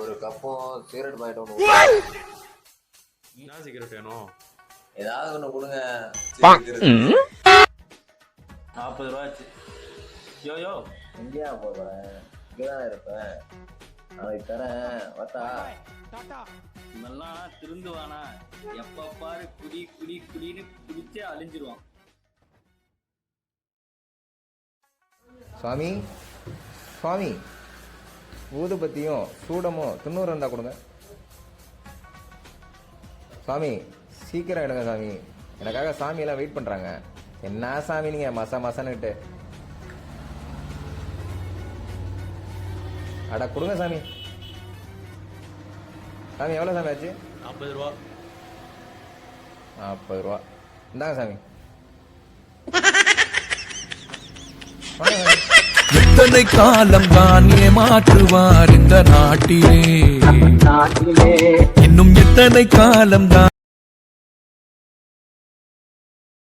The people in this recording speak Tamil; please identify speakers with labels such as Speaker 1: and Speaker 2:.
Speaker 1: ஒரு கப்பும் சிகரெட் பாக்கெட் ஒன்று.
Speaker 2: என்ன சிகரெட் வேணும்?
Speaker 1: ஏதாவது ஒன்று கொடுங்க.
Speaker 3: 40 ரூபா ஆச்சு. யோ
Speaker 1: இந்தியா போகிறேன், இங்கே தானே இருப்பேன், நாளைக்கு தரேன். வாத்தா
Speaker 3: இவெல்லாம் திருந்துவானா? எப்ப பாரு குடி குடி குடின்னு குடிச்சே அழிஞ்சிருவான்.
Speaker 4: சுவாமி சுவாமி, ஊதுபத்தியும் சூடமும் 90 இருந்தா கொடுங்க. சாமி சீக்கிரம் எடுங்க சாமி, எனக்காக சாமியெல்லாம் வெயிட் பண்ணுறாங்க. என்ன சாமி நீங்கள் மசான்னுட்டு அட கொடுங்க சாமி. சாமி எவ்வளோ சாமி ஆச்சு?
Speaker 2: 40 ரூபா.
Speaker 4: 40 ரூபா இந்தாங்க சாமி.
Speaker 5: எத்தனை காலம் தான் ஏமாற்றுவார் இந்த நாட்டிலே, இன்னும் எத்தனை காலம் தான்